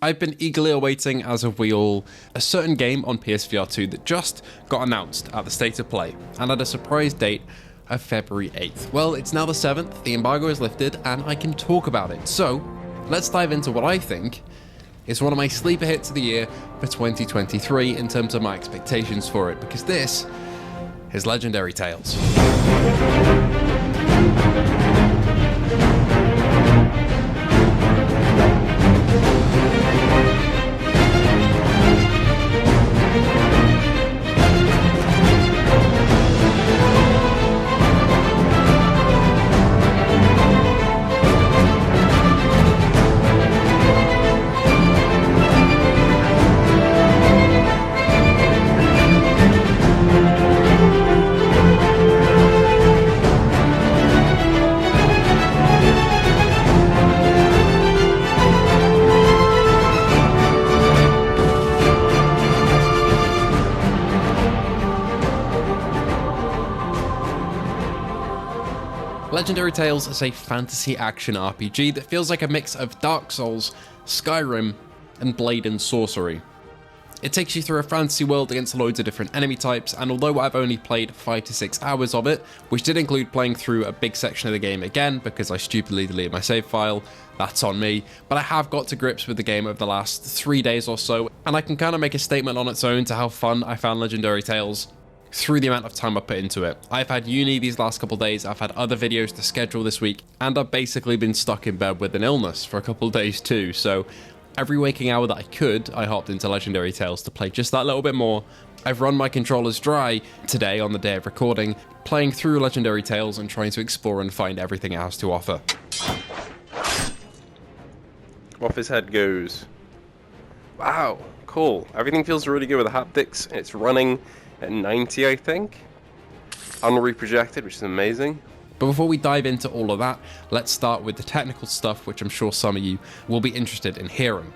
I've been eagerly awaiting, as have we all, a certain game on PSVR2 that just got announced at the State of Play, and had a surprise date of February 8th. Well, it's now the 7th, the embargo is lifted, and I can talk about it. So, let's dive into what I think is one of my sleeper hits of the year for 2023 in terms of my expectations for it, because this is Legendary Tales. Legendary Tales is a fantasy action RPG that feels like a mix of Dark Souls, Skyrim, and Blade and Sorcery. It takes you through a fantasy world against loads of different enemy types, and although I've only played 5 to 6 hours of it, which did include playing through a big section of the game again because I stupidly deleted my save file, that's on me, but I have got to grips with the game over the last 3 days or so, and I can kind of make a statement on its own to how fun I found Legendary Tales through the amount of time I put into it. I've had uni these last couple of days, I've had other videos to schedule this week, and I've basically been stuck in bed with an illness for a couple of days too, so every waking hour that I could, I hopped into Legendary Tales to play just that little bit more. I've run my controllers dry today on the day of recording, playing through Legendary Tales and trying to explore and find everything it has to offer. Off his head goes. Wow, cool. Everything feels really good with the haptics. It's running at 90, I think. Unreprojected, which is amazing. But before we dive into all of that, let's start with the technical stuff, which I'm sure some of you will be interested in hearing.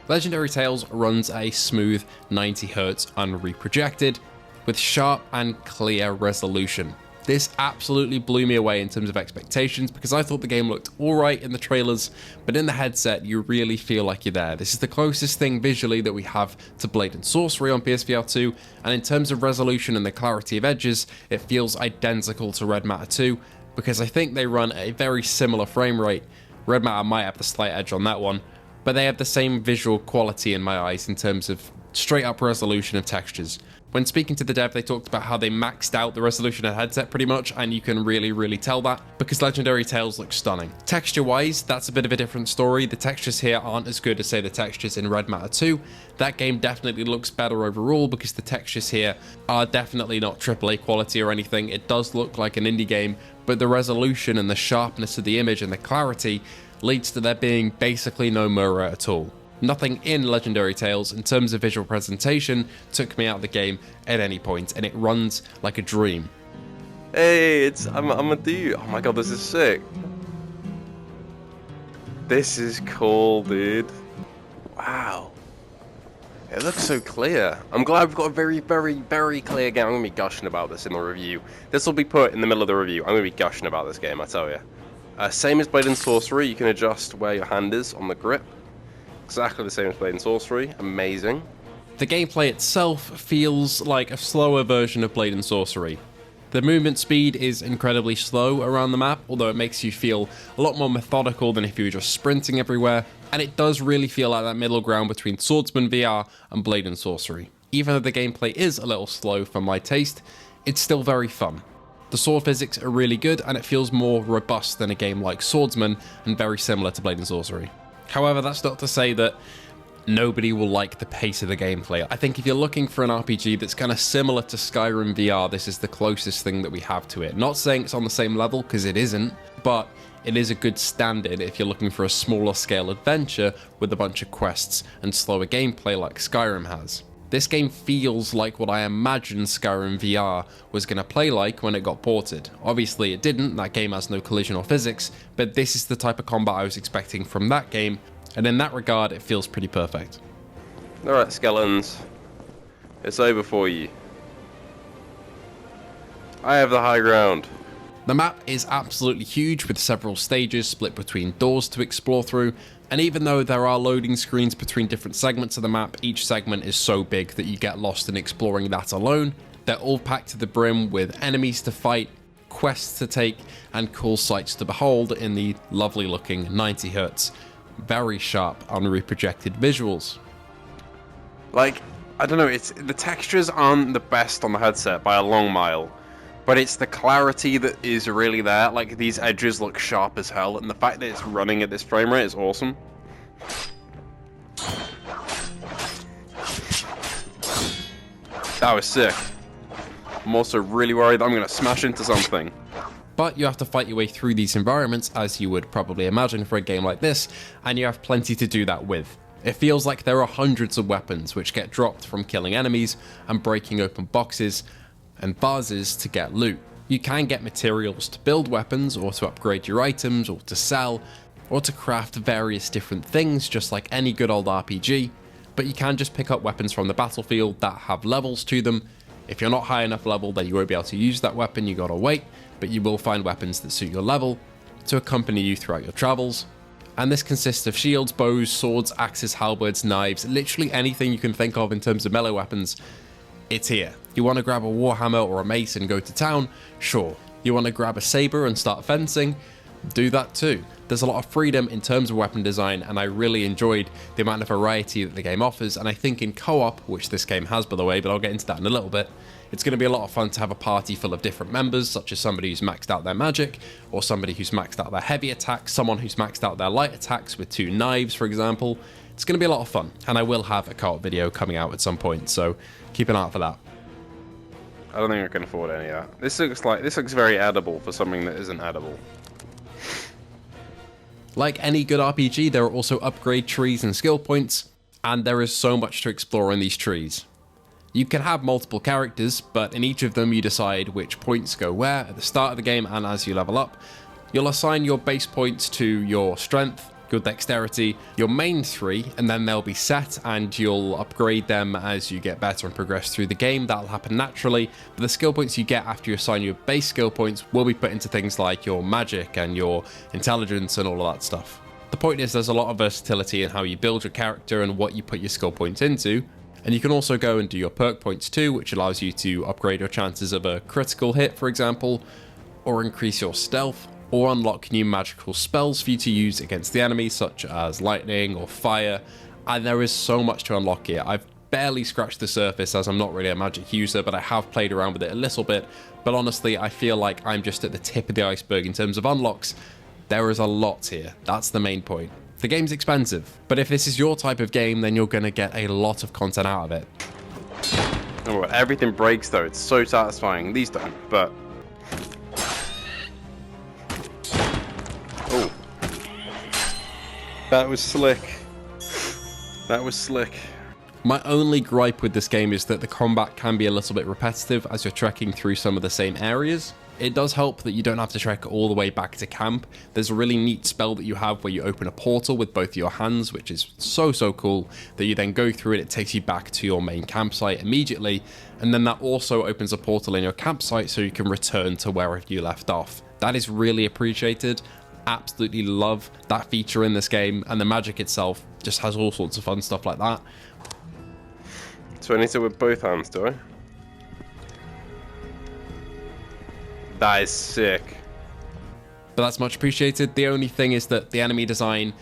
Legendary Tales runs a smooth 90Hz unreprojected with sharp and clear resolution. This absolutely blew me away in terms of expectations because I thought the game looked alright in the trailers, but in the headset you really feel like you're there. This is the closest thing visually that we have to Blade and Sorcery on PSVR2, and in terms of resolution and the clarity of edges, it feels identical to Red Matter 2, because I think they run at a very similar frame rate. Red Matter might have the slight edge on that one, but they have the same visual quality in my eyes in terms of straight up resolution of textures. When speaking to the dev, they talked about how they maxed out the resolution of the headset pretty much, and you can really tell that because Legendary Tales looks stunning. Texture-wise, that's a bit of a different story. The textures here aren't as good as, say, the textures in Red Matter 2. That game definitely looks better overall because the textures here are definitely not AAA quality or anything. It does look like an indie game, but the resolution and the sharpness of the image and the clarity leads to there being basically no mirror at all. Nothing in Legendary Tales in terms of visual presentation took me out of the game at any point, and it runs like a dream. Hey, I'm a dude. Oh my god, this is sick. This is cool, dude. Wow. It looks so clear. I'm glad we've got a very clear game. I'm going to be gushing about this in the review. This will be put in the middle of the review. I'm going to be gushing about this game, I tell you. Same as Blade and Sorcery, you can adjust where your hand is on the grip. Exactly the same as Blade and Sorcery. Amazing. The gameplay itself feels like a slower version of Blade and Sorcery. The movement speed is incredibly slow around the map, although it makes you feel a lot more methodical than if you were just sprinting everywhere, and it does really feel like that middle ground between Swordsman VR and Blade and Sorcery. Even though the gameplay is a little slow for my taste, it's still very fun. The sword physics are really good, and it feels more robust than a game like Swordsman, and very similar to Blade and Sorcery. However, that's not to say that nobody will like the pace of the gameplay. I think if you're looking for an RPG that's kind of similar to Skyrim VR, this is the closest thing that we have to it. Not saying it's on the same level, because it isn't, but it is a good stand-in if you're looking for a smaller scale adventure with a bunch of quests and slower gameplay like Skyrim has. This game feels like what I imagined Skyrim VR was going to play like when it got ported. Obviously it didn't, that game has no collision or physics, but this is the type of combat I was expecting from that game, and in that regard it feels pretty perfect. Alright, skeletons. It's over for you. I have the high ground. The map is absolutely huge with several stages split between doors to explore through. And even though there are loading screens between different segments of the map, each segment is so big that you get lost in exploring that alone. They're all packed to the brim with enemies to fight, quests to take, and cool sights to behold in the lovely looking 90Hz, very sharp, unreprojected visuals. Like, I don't know, the textures aren't the best on the headset by a long mile, but it's the clarity that is really there. Like, these edges look sharp as hell, and the fact that it's running at this frame rate is awesome. That was sick. I'm also really worried that I'm going to smash into something. But you have to fight your way through these environments, as you would probably imagine for a game like this, and you have plenty to do that with. It feels like there are hundreds of weapons which get dropped from killing enemies and breaking open boxes and vases to get loot. You can get materials to build weapons, or to upgrade your items, or to sell, or to craft various different things just like any good old RPG, but you can just pick up weapons from the battlefield that have levels to them. If you're not high enough level, then you won't be able to use that weapon, you gotta wait, but you will find weapons that suit your level to accompany you throughout your travels. And this consists of shields, bows, swords, axes, halberds, knives, literally anything you can think of in terms of melee weapons, it's here. You want to grab a warhammer or a mace and go to town? Sure. You want to grab a saber and start fencing? Do that too. There's a lot of freedom in terms of weapon design, and I really enjoyed the amount of variety that the game offers, and I think in co-op, which this game has by the way, but I'll get into that in a little bit, it's going to be a lot of fun to have a party full of different members, such as somebody who's maxed out their magic, or somebody who's maxed out their heavy attacks, someone who's maxed out their light attacks with 2 knives, for example. It's going to be a lot of fun, and I will have a co-op video coming out at some point, so keep an eye out for that. I don't think I can afford any of that. This looks very edible for something that isn't edible. Like any good RPG, there are also upgrade trees and skill points, and there is so much to explore in these trees. You can have multiple characters, but in each of them you decide which points go where at the start of the game and as you level up. You'll assign your base points to your strength, your dexterity, your main 3, and then they'll be set and you'll upgrade them as you get better and progress through the game. That'll happen naturally, but the skill points you get after you assign your base skill points will be put into things like your magic and your intelligence and all of that stuff. The point is there's a lot of versatility in how you build your character and what you put your skill points into, and you can also go and do your perk points too, which allows you to upgrade your chances of a critical hit, for example, or increase your stealth, or unlock new magical spells for you to use against the enemy, such as lightning or fire, and there is so much to unlock here. I've barely scratched the surface as I'm not really a magic user, but I have played around with it a little bit, but honestly I feel like I'm just at the tip of the iceberg in terms of unlocks. There is a lot here, that's the main point. The game's expensive, but if this is your type of game, then you're going to get a lot of content out of it. Oh, everything breaks though, it's so satisfying. These don't, but... Oh. That was slick. That was slick. My only gripe with this game is that the combat can be a little bit repetitive as you're trekking through some of the same areas. It does help that you don't have to trek all the way back to camp. There's a really neat spell that you have where you open a portal with both your hands, which is so cool, that you then go through it, it takes you back to your main campsite immediately, and then that also opens a portal in your campsite so you can return to wherever you left off. That is really appreciated. Absolutely love that feature in this game, and the magic itself just has all sorts of fun stuff like that. So I need to with both hands, do I? That is sick. But that's much appreciated. The only thing is that the enemy design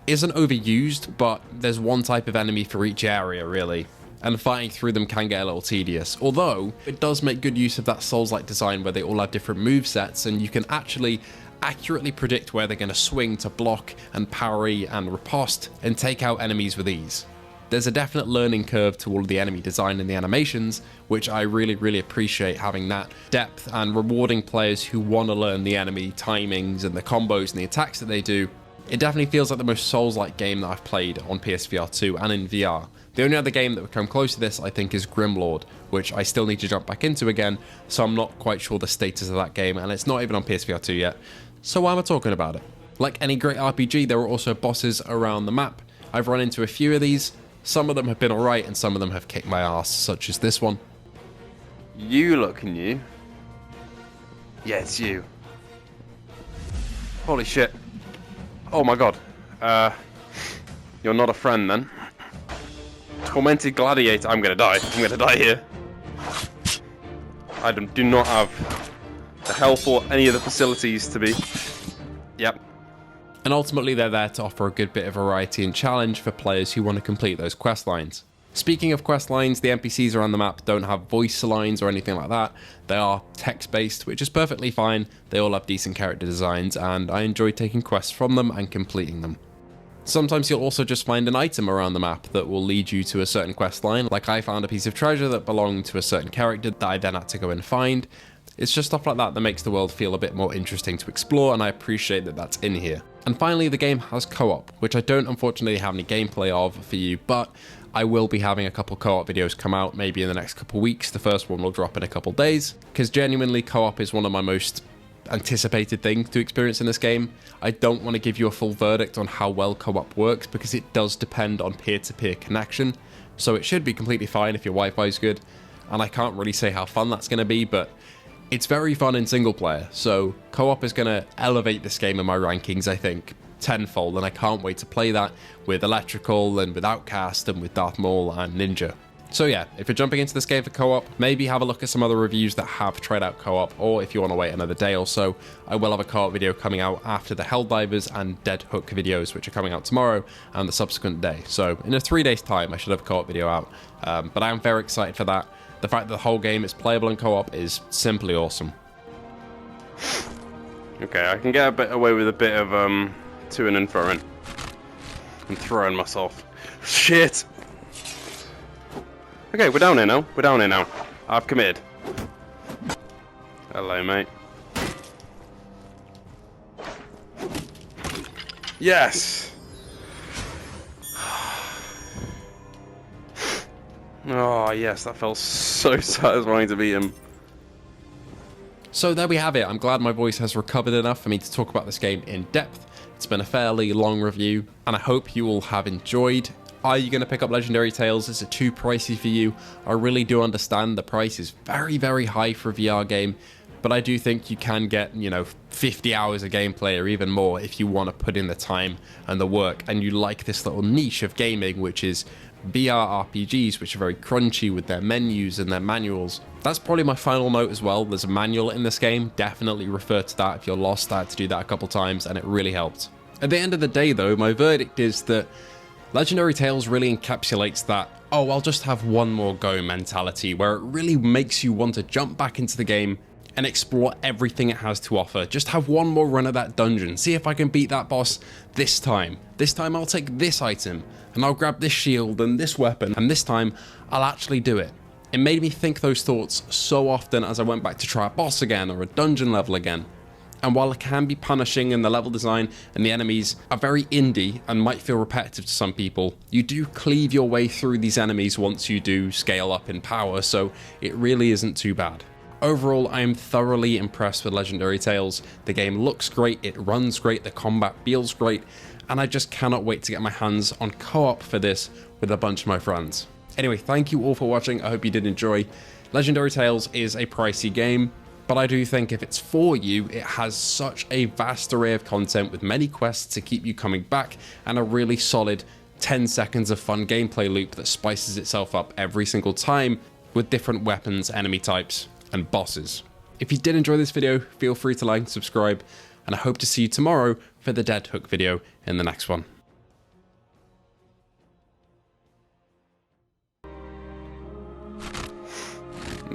isn't overused, but there's one type of enemy for each area, really. And fighting through them can get a little tedious. Although, it does make good use of that Souls-like design where they all have different movesets, and you can actually accurately predict where they're going to swing to block and parry and riposte and take out enemies with ease. There's a definite learning curve to all of the enemy design and the animations, which I really appreciate, having that depth and rewarding players who want to learn the enemy timings and the combos and the attacks that they do. It definitely feels like the most Souls-like game that I've played on PSVR2 and in VR. The only other game that would come close to this, I think, is Grimlord, which I still need to jump back into again, so I'm not quite sure the status of that game, and it's not even on PSVR2 yet. So why am I talking about it? Like any great RPG, there are also bosses around the map. I've run into a few of these. Some of them have been alright, and some of them have kicked my ass, such as this one. You look new. Yeah, it's you. Holy shit. Oh my god. You're not a friend then. Tormented gladiator. I'm gonna die. I'm gonna die here. I do not have the health or any of the facilities to be. Yep. And ultimately they're there to offer a good bit of variety and challenge for players who want to complete those quest lines. Speaking of quest lines, the NPCs around the map don't have voice lines or anything like that. They are text-based, which is perfectly fine. They all have decent character designs, and I enjoy taking quests from them and completing them. Sometimes you'll also just find an item around the map that will lead you to a certain quest line, like I found a piece of treasure that belonged to a certain character that I then had to go and find. It's just stuff like that that makes the world feel a bit more interesting to explore, and I appreciate that that's in here. And finally, the game has co-op, which I don't unfortunately have any gameplay of for you, but I will be having a couple co-op videos come out maybe in the next couple weeks. The first one will drop in a couple days, because genuinely co-op is one of my most anticipated things to experience in this game. I don't want to give you a full verdict on how well co-op works, because it does depend on peer-to-peer connection, so it should be completely fine if your Wi-Fi is good, and I can't really say how fun that's going to be, but it's very fun in single player, so co-op is going to elevate this game in my rankings, I think, tenfold, and I can't wait to play that with Electrical and with Outcast and with Darth Maul and Ninja. So yeah, if you're jumping into this game for co-op, maybe have a look at some other reviews that have tried out co-op, or if you want to wait another day or so, I will have a co-op video coming out after the Helldivers and Dead Hook videos, which are coming out tomorrow and the subsequent day. So in 3 days time, I should have a co-op video out, but I am very excited for that. The fact that the whole game is playable in co-op is simply awesome. Okay, I can get a bit away with a bit of to-ing and throwing. I'm throwing myself. Shit! Okay, we're down here now. We're down here now. I've committed. Hello, mate. Yes! Oh, yes, that felt so satisfying to beat him. So there we have it. I'm glad my voice has recovered enough for me to talk about this game in depth. It's been a fairly long review, and I hope you all have enjoyed. Are you going to pick up Legendary Tales? Is it too pricey for you? I really do understand the price is very, very high for a VR game, but I do think you can get, 50 hours of gameplay or even more if you want to put in the time and the work, and you like this little niche of gaming, which is VR RPGs, which are very crunchy with their menus and their manuals. That's probably my final note as well. There's a manual in this game. Definitely refer to that if you're lost. I had to do that a couple times and it really helped. At the end of the day though, my verdict is that Legendary Tales really encapsulates that, oh, I'll just have one more go mentality, where it really makes you want to jump back into the game and explore everything it has to offer. Just have one more run at that dungeon. See if I can beat that boss this time. This time I'll take this item, and I'll grab this shield and this weapon, and this time I'll actually do it. It made me think those thoughts so often as I went back to try a boss again or a dungeon level again. And while it can be punishing and the level design and the enemies are very indie and might feel repetitive to some people, you do cleave your way through these enemies once you do scale up in power, so it really isn't too bad. Overall, I am thoroughly impressed with Legendary Tales. The game looks great, it runs great, the combat feels great, and I just cannot wait to get my hands on co-op for this with a bunch of my friends. Anyway, thank you all for watching, I hope you did enjoy. Legendary Tales is a pricey game, but I do think if it's for you, it has such a vast array of content with many quests to keep you coming back and a really solid 10 seconds of fun gameplay loop that spices itself up every single time with different weapons, enemy types, and bosses. If you did enjoy this video, feel free to like and subscribe, and I hope to see you tomorrow for the Dead Hook video in the next one.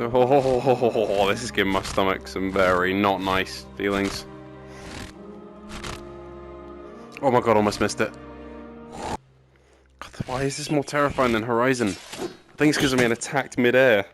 Oh, this is giving my stomach some very not nice feelings. Oh my god, almost missed it. God, why is this more terrifying than Horizon? I think it's because I'm being attacked mid-air.